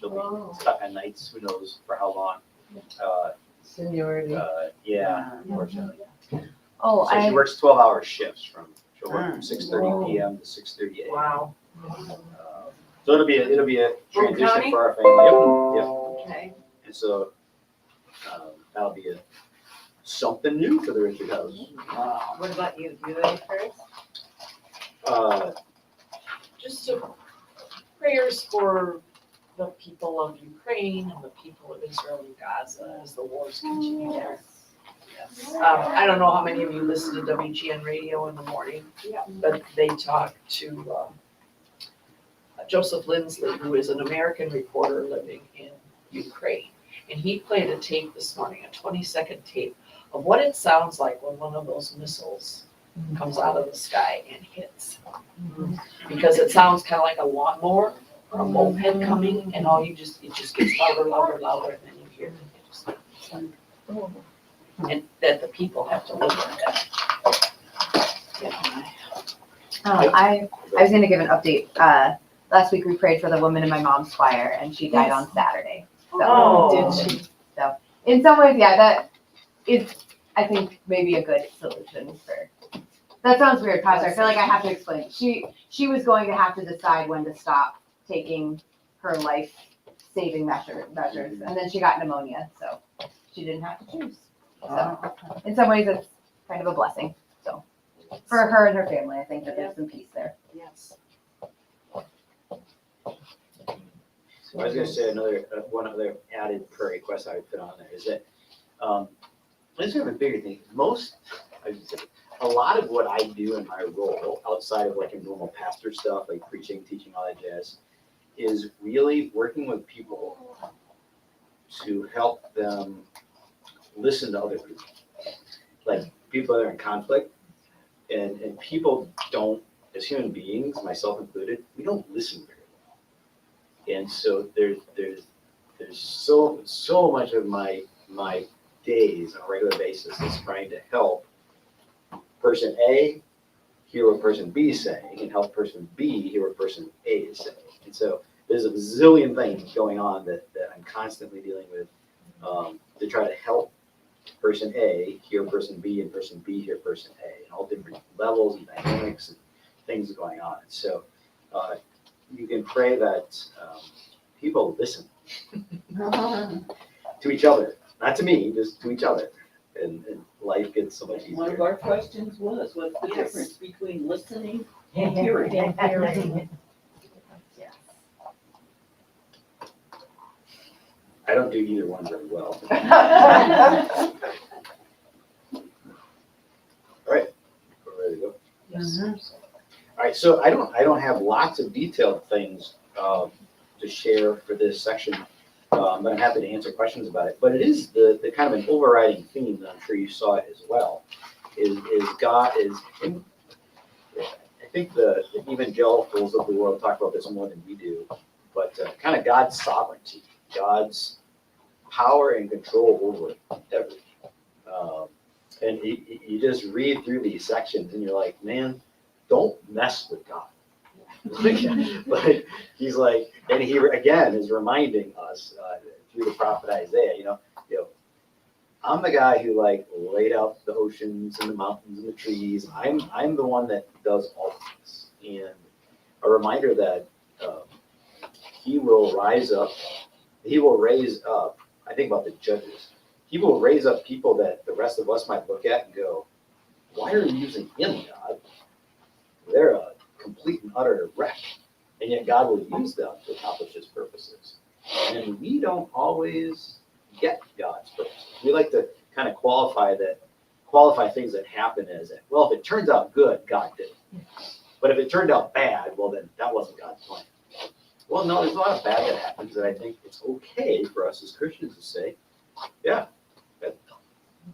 She'll be stuck on nights, who knows for how long. Seniority. Yeah, unfortunately. Oh, So she works 12-hour shifts she'll work from 6:30 p.m. to 6:30 a.m. Wow. So it'll be a transition County? for our family. Yep. Okay. And so that'll be something new for the Richard house. what about you? Do you have any first? Just prayers for the people of Ukraine and the people of Israel and Gaza as the wars continue there. I don't know how many of you listen to WGN radio in the morning, but they talk to Joseph Lindsley, who is an American reporter living in Ukraine. And he played a tape this morning, a 20-second tape of what it sounds like when one of those missiles comes out of the sky and hits. Because it sounds kind of like a lawnmower or a moped coming, and it just gets louder, and then you hear it. And that the people have to live with that. I was going to give an update. Last week we prayed for the woman in my mom's choir, and she died on Saturday. So, Oh. did she? So, in some ways, yeah, that is, I think, maybe a good solution for. That sounds weird, Pastor. I feel like I have to explain. She was going to have to decide when to stop taking her life-saving measures, and then she got pneumonia, so she didn't have to choose. So, in some ways, it's kind of a blessing. So, for her and her family, I think that there's some peace there. Yes. I was going to say one other added prayer request I would put on there is that let's have a bigger thing. A lot of what I do in my role outside of like a normal pastor stuff, like preaching, teaching, all that jazz, is really working with people to help them listen to other people. Like people that are in conflict, and people don't, as human beings, myself included, we don't listen very well. And so there's so much of my days on a regular basis is trying to help person A hear what person B is saying and help person B hear what person A is saying. And so there's a bazillion things going on that I'm constantly dealing with to try to help person A hear person B and person B hear person A, and all different levels and dynamics and things going on. So you can pray that people listen to each other, not to me, just to each other, and life gets so much easier. One of our questions was, what's the Yes. difference between listening and hearing? Yeah. I don't do either one very well. All right, we're ready to go. Yes. All right, so I don't have lots of detailed things to share for this section, but I'm happy to answer questions about it. But it is the kind of an overriding theme that I'm sure you saw it as well. Is God is. I think the evangelicals of the world talk about this more than we do, but kind of God's sovereignty, God's power and control over everything. And you just read through these sections and you're like, man, don't mess with God. Like he's like, and he again is reminding us through the prophet Isaiah, you know, I'm the guy who like laid out the oceans and the mountains and the trees. I'm the one that does all of this, and a reminder that he will rise up. He will raise up. I think about the judges. He will raise up people that the rest of us might look at and go, "Why are you using him, God? They're a complete and utter wreck." And yet God will use them to accomplish his purposes. And we don't always get God's purposes. We like to kind of qualify things that happen as, well, if it turns out good, God did it. But if it turned out bad, well, then that wasn't God's plan. Well, no, there's a lot of bad that happens, and I think it's okay for us as Christians to say, yeah,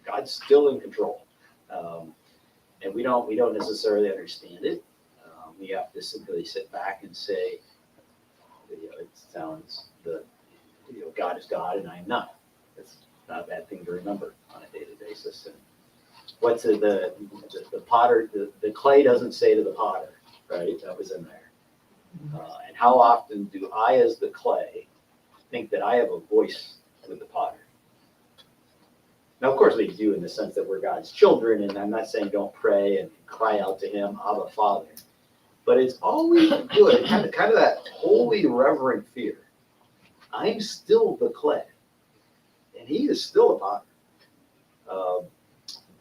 God's still in control. And we don't necessarily understand it. We have to simply sit back and say, it sounds God is God and I am not. It's not a bad thing to remember on a daily basis. And what's the potter? The clay doesn't say to the potter, right? That was in there. And how often do I, as the clay, think that I have a voice with the potter. Now, of course, we do in the sense that we're God's children, and I'm not saying don't pray and cry out to Him, Abba, Father. But it's always good, kind of that holy, reverent fear. I'm still the clay, and He is still a potter.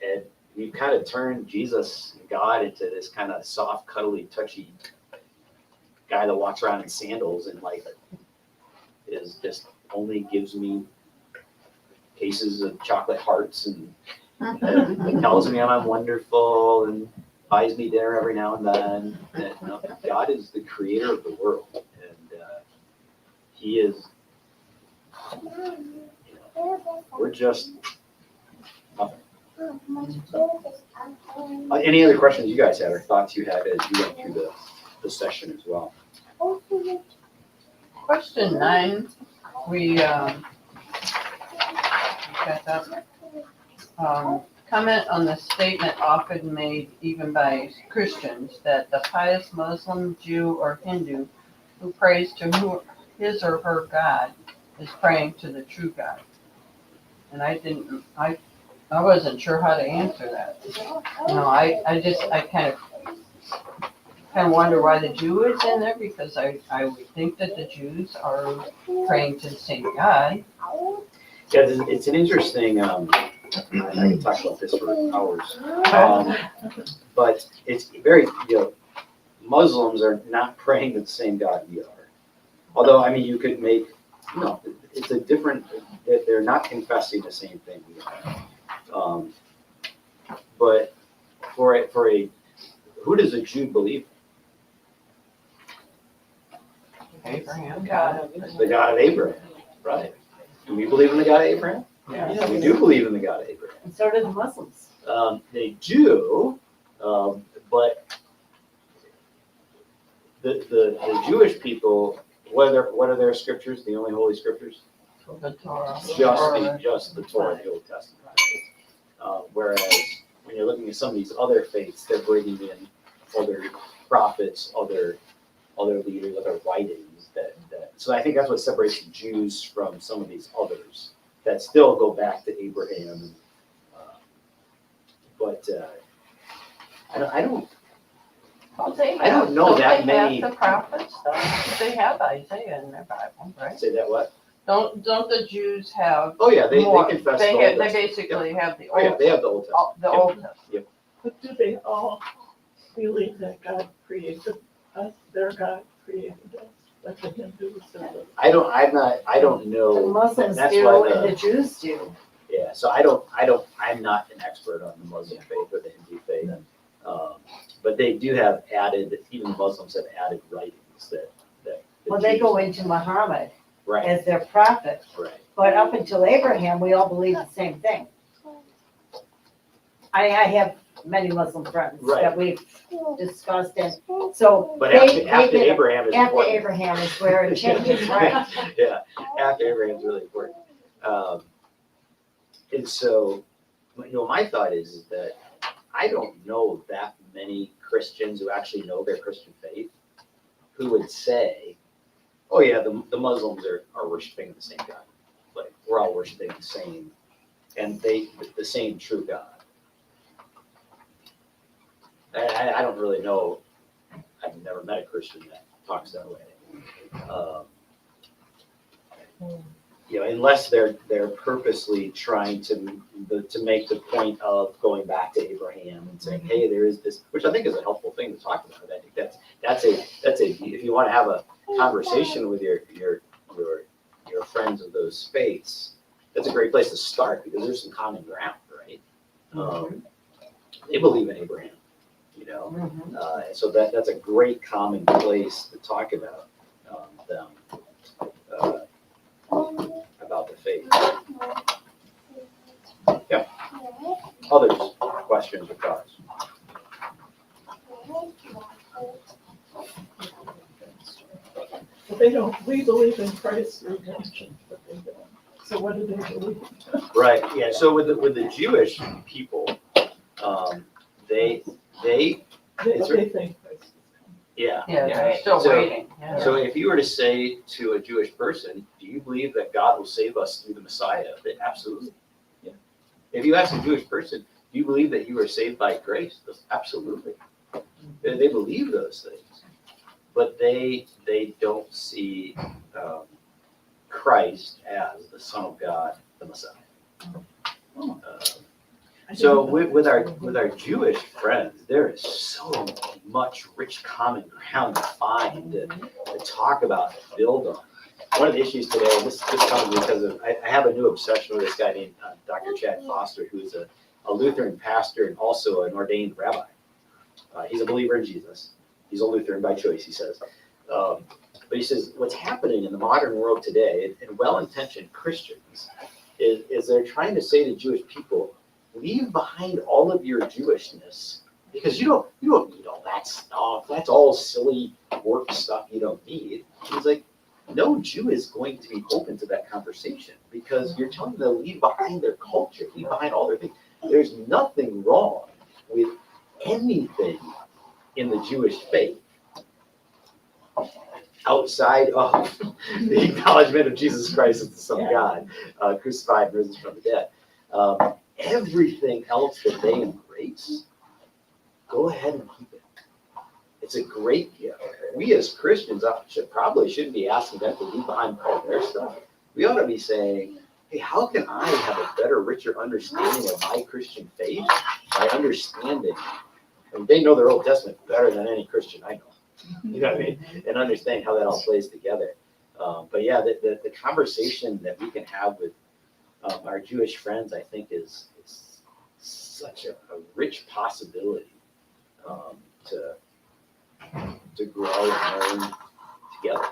And we've kind of turned Jesus, God, into this kind of soft, cuddly, touchy guy that walks around in sandals and like is just only gives me cases of chocolate hearts and tells me I'm wonderful and buys me dinner every now and then. And, no, God is the creator of the world, and He is. We're just nothing. Any other questions you guys had or thoughts you had as you went through the session as well? Question 9, we, got that. Comment on the statement often made even by Christians that the pious Muslim, Jew, or Hindu who prays to his or her God is praying to the true God. And I wasn't sure how to answer that. You know, I kind of wonder why the Jew is in there, because I would think that the Jews are praying to the same God. Yeah, it's an interesting, I can talk about this for hours. But it's very, Muslims are not praying to the same God we are. Although, I mean, you could make, it's a different, they're not confessing the same thing we are. But for a, who does a Jew believe Abraham. God. in? The God of Abraham, right? Do we believe in the God of Abraham? Yeah. We do believe in the God of Abraham. And so do the Muslims. They do, but the Jewish people, what are their scriptures? The only holy scriptures? The Torah. Just the Torah, the Old Testament. Whereas when you're looking at some of these other faiths, they're bringing in other prophets, other leaders, other writings. So I think that's what separates the Jews from some of these others that still go back to Abraham. But I don't know that many. They have the prophets, though. They have Isaiah in their Bible, right? Say that what? Don't the Jews have Oh yeah, they more? confess They the have, Old they Testament. basically have the Oh yeah, Old, they have the Old Testament. the Yep. Old Testament. But do they all believe that God created us, their God created us, like the Hindus or the? I don't know. The Muslims That's do why and the Jews do. Yeah, so I'm not an expert on the Muslim faith or the Hindu faith. But they do have added, even the Muslims have added writings that the Well, they Jews- go into Muhammad Right, as their prophet. right. But up until Abraham, we all believe the same thing. I have many Muslim friends Right. that we've discussed, and so But they after get it. Abraham is After important. Abraham is where it changes, right? Yeah, after Abraham is really important. And so, my thought is that I don't know that many Christians who actually know their Christian faith who would say, oh yeah, the Muslims are worshiping the same God. Like, we're all worshiping the same, and the same true God. I don't really know. I've never met a Christian that talks that way. Unless they're purposely trying to make the point of going back to Abraham and saying, hey, there is this, which I think is a helpful thing to talk about. I think that's a if you want to have a conversation with your friends of those faiths, that's a great place to start because there's some common ground, right? They believe in Abraham, and so that's a great common place to talk about them. About the faith. Yeah. Others, questions or thoughts? But they don't, we believe in Christ's redemption, but they don't. So what do they believe? Right. Yeah. So with the Jewish people, they What they think Christ is Yeah. Yeah, Yeah. they're still So- waiting. Yeah. So if you were to say to a Jewish person, do you believe that God will save us through the Messiah? They, absolutely. Yeah. If you ask a Jewish person, do you believe that you are saved by grace? Absolutely. They believe those things, but they don't see Christ as the Son of God, the Messiah. So with our Jewish friends, there is so much rich common ground to find, to talk about, to build on. One of the issues today, and this comes because of, I have a new obsession with this guy named Dr. Chad Foster, who's a Lutheran pastor and also an ordained rabbi. He's a believer in Jesus. He's a Lutheran by choice, he says. But he says, what's happening in the modern world today, and well-intentioned Christians, is they're trying to say to Jewish people, leave behind all of your Jewishness, because you don't need all that stuff. That's all silly work stuff you don't need. He's like, no Jew is going to be open to that conversation, because you're telling them to leave behind their culture, leave behind all their things. There's nothing wrong with anything in the Jewish faith outside of the acknowledgement of Jesus Christ as the Son of God, crucified and risen from the dead. Everything else that they embrace, go ahead and keep it. It's a great gift. We as Christians shouldn't be asking them to leave behind all their stuff. We ought to be saying, hey, how can I have a better, richer understanding of my Christian faith by understanding, and they know their Old Testament better than any Christian I know. You know what I mean? And understand how that all plays together. But yeah, the conversation that we can have with our Jewish friends, I think, is such a rich possibility to grow and learn together.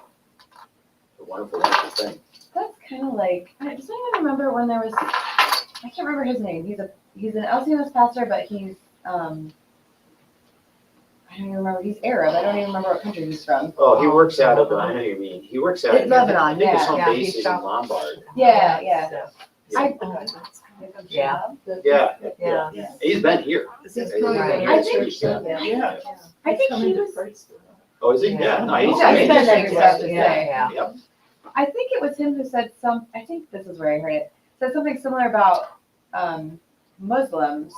A wonderful, wonderful thing. That's kind of like, does anyone remember when there was, I can't remember his name. He's an LCMS pastor, but he's, I don't even remember, he's Arab. I don't even remember what country he's from. Oh, he works out of, I know who you mean. He works out It's of, Lebanon, I think his yeah, home yeah, base he's is in Lombard. Yeah. Yeah. Yeah. Yeah. He's been here. Right. I think- Yeah. I think Coming he to was, Christ. Oh, is he? Yeah, no, he's. Yeah, he's been there, he's- stuff to say. Yeah. I think it was him who said I think this is where I heard it, said something similar about Muslims,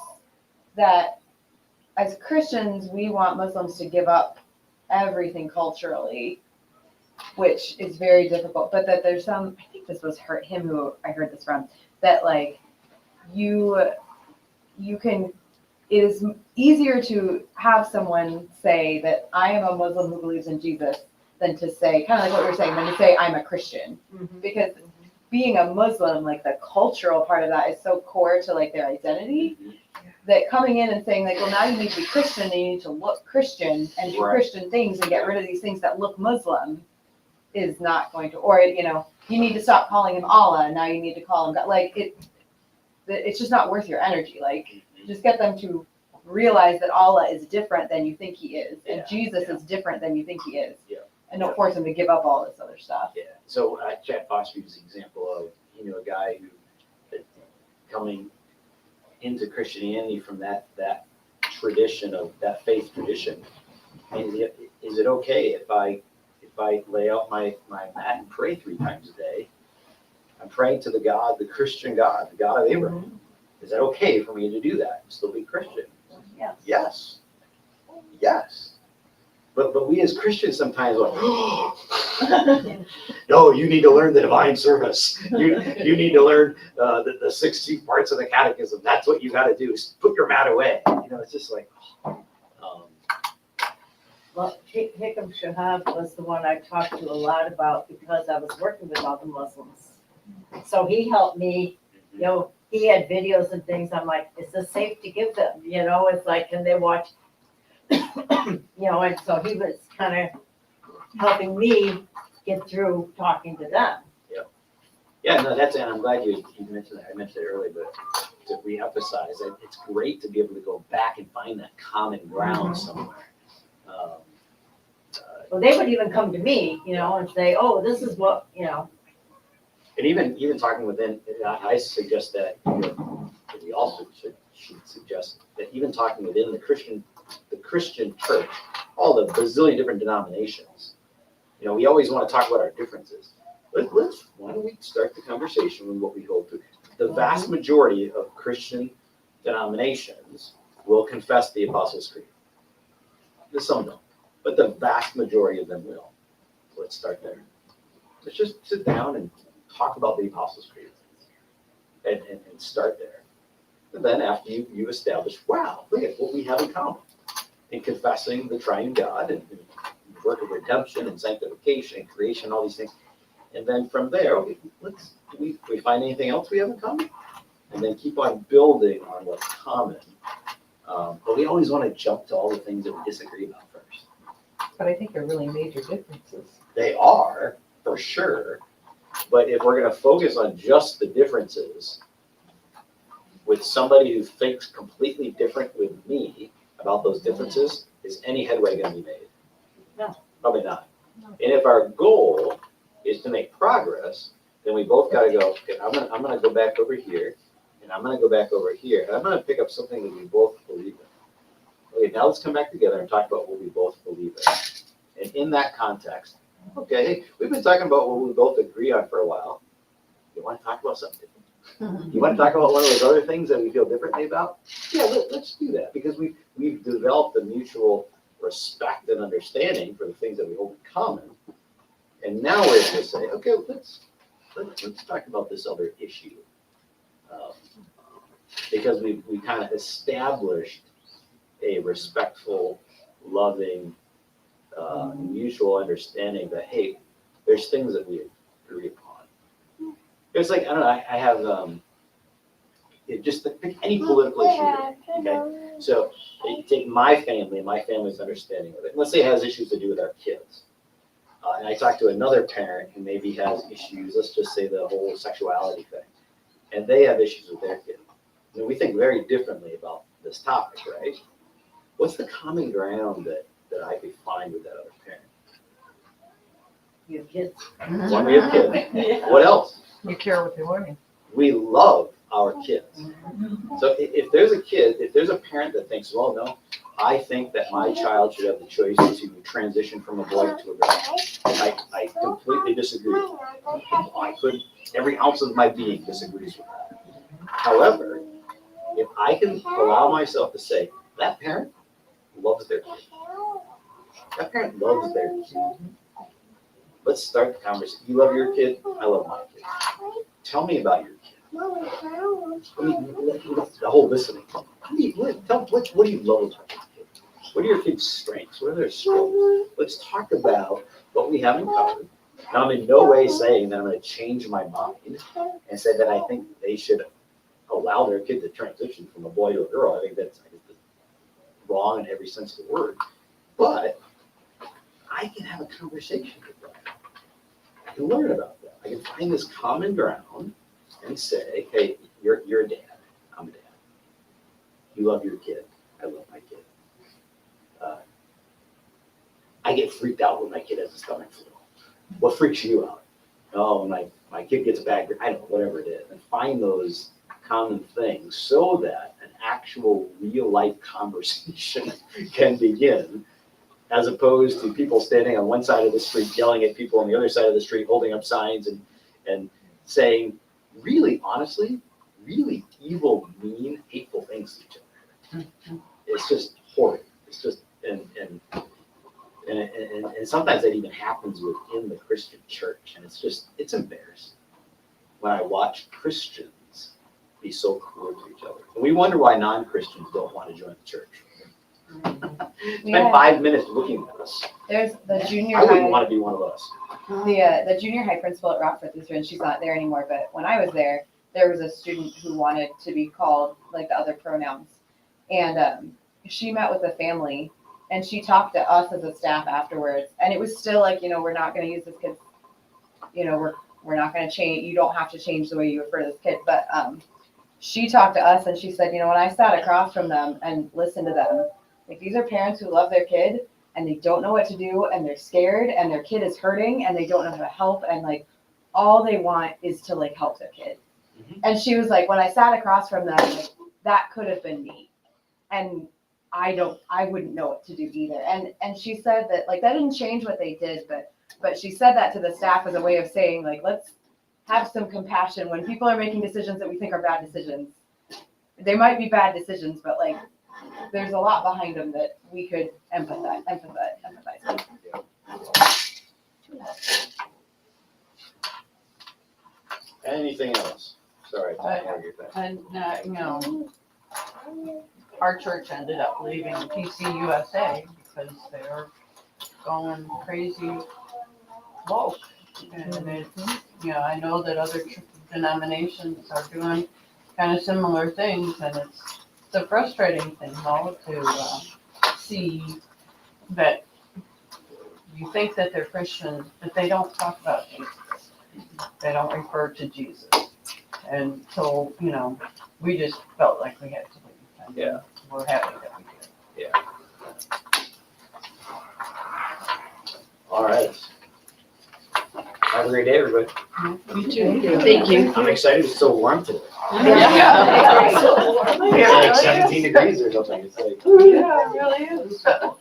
that as Christians, we want Muslims to give up everything culturally, which is very difficult, but that there's I think this was him who I heard this from, that like you can, it is easier to have someone say that I am a Muslim who believes in Jesus than to say, kind of like what you're saying, than to say I'm a Christian. Because being a Muslim, like the cultural part of that is so core to like their identity, that coming in and saying like, well, now you need to be Christian and you need to look Christian and do Right. Christian things and get rid of these things that look Muslim is not going to, or, you need to stop calling him Allah, now you need to call him God. Like it's just not worth your energy. Like just get them to realize that Allah is different than you think he is, and Yeah, Jesus is different than you think he is. Yeah. And don't force him to give up all this other stuff. Yeah, so Chad Foster used an example of, a guy who coming into Christianity from that tradition of that faith tradition. And is it okay if I lay out my mat and pray 3 times a day? I'm praying to the Christian God, the God of Abraham. Is that okay for me to do that and still be Christian? Yes. Yes. Yes. But we as Christians sometimes like, no, you need to learn the divine service. You need to learn the 6 chief parts of the catechism. That's what you got to do. Put your mat away. It's just like, Well, Hikam Shahab was the one I talked to a lot about because I was working with all the Muslims. So he helped me, he had videos and things. I'm like, is this safe to give them? It's like, can they watch? And so he was kind of helping me get through talking to them. yeah, no, and I'm glad you mentioned that. I mentioned it earlier, but to reemphasize that it's great to be able to go back and find that common ground somewhere. Well, they would even come to me, and say, oh, this is what, And even talking within, I suggest that we also should suggest that even talking within the Christian church, all the bazillion different denominations. You know, we always want to talk about our differences. Why don't we start the conversation with what we hold to? The vast majority of Christian denominations will confess the Apostles' Creed. Some don't, but the vast majority of them will. So let's start there. Let's just sit down and talk about the Apostles' Creed and start there. And then after you've established, wow, look at what we have in common in confessing the triune God and work of redemption and sanctification and creation, all these things. And then from there, okay, do we find anything else we have in common? And then keep on building on what's common. But we always want to jump to all the things that we disagree about first. But I think they're really major differences. They are, for sure. But if we're going to focus on just the differences with somebody who thinks completely different with me about those differences, is any headway going to be made? No. Probably not. And if our goal is to make progress, then we both got to go, okay, I'm gonna go back over here, and I'm going to go back over here, and I'm going to pick up something that we both believe in. Okay, now let's come back together and talk about what we both believe in. And in that context, okay, hey, we've been talking about what we both agree on for a while. You want to talk about something different? You want to talk about one of those other things that we feel differently about? Yeah, let's do that, because we've developed a mutual respect and understanding for the things that we hold in common. And now we're going to say, okay, let's talk about this other issue. Because we kind of established a respectful, loving, mutual understanding that, hey, there's things that we agree upon. It's like, I don't know, I have just pick any political issue, okay? So you take my family and my family's understanding of it. Let's say it has issues to do with our kids. And I talk to another parent who maybe has issues, let's just say the whole sexuality thing. And they have issues with their kid. And we think very differently about this topic, right? What's the common ground that I could find with that other parent? You have kids. One, we have kids. What else? You care what they're learning. We love our kids. So if there's a parent that thinks, well, no, I think that my child should have the choice to transition from a boy to a girl, I completely disagree. I couldn't, every ounce of my being disagrees with that. However, if I can allow myself to say, that parent loves their kid. That parent loves their kid. Let's start the conversation. You love your kid, I love my kid. Tell me about your kid. The whole listening. What do you love about your kid? What are your kid's strengths? What are their skills? Let's talk about what we have in common. Now, I'm in no way saying that I'm going to change my mind and say that I think they should allow their kid to transition from a boy to a girl. I think that's wrong in every sense of the word. But I can have a conversation with them. I can learn about that. I can find this common ground and say, hey, you're a dad. I'm a dad. You love your kid. I love my kid. I get freaked out when my kid has a stomach flu. What freaks you out? Oh, when my kid gets a bad grade, I don't know, whatever it is. And find those common things so that an actual real life conversation can begin, as opposed to people standing on one side of the street yelling at people on the other side of the street, holding up signs and saying really, honestly, really evil, mean, hateful things to each other. It's just horrid. It's just, and sometimes that even happens within the Christian church. And it's embarrassing when I watch Christians be so cruel to each other. And we wonder why non-Christians don't want to join the church. Spend 5 minutes looking at us. There's the junior I wouldn't high, want to be one of us. the junior high principal at Rockford Lutheran. She's not there anymore, but when I was there was a student who wanted to be called like the other pronouns, and she met with the family, and she talked to us as a staff afterwards, and it was still like, we're not going to use this kid, we're not going to change. You don't have to change the way you refer to this kid, but she talked to us, and she said, when I sat across from them and listened to them, like, these are parents who love their kid and they don't know what to do and they're scared and their kid is hurting and they don't know how to help, and like all they want is to like help their kid. Mm-hmm. And she was like, when I sat across from them, like, that could have been me. And I wouldn't know what to do either. And she said that, like, that didn't change what they did, but she said that to the staff as a way of saying, like, let's have some compassion when people are making decisions that we think are bad decisions. They might be bad decisions, but like, there's a lot behind them that we could empathize with. Anything else? Sorry. And, our church ended up leaving PCUSA because they were going crazy woke. And I know that other denominations are doing kind of similar things, and it's a frustrating thing, though, to see that you think that they're Christians, but they don't talk about Jesus. They don't refer to Jesus. And so, we just felt like we had to leave. And Yeah. We're happy that we did. All right. Have a great day, everybody. You too. Thank you. I'm excited. It's so warm today. Yeah. It's like 17 degrees or something. It's like, Yeah, it really is.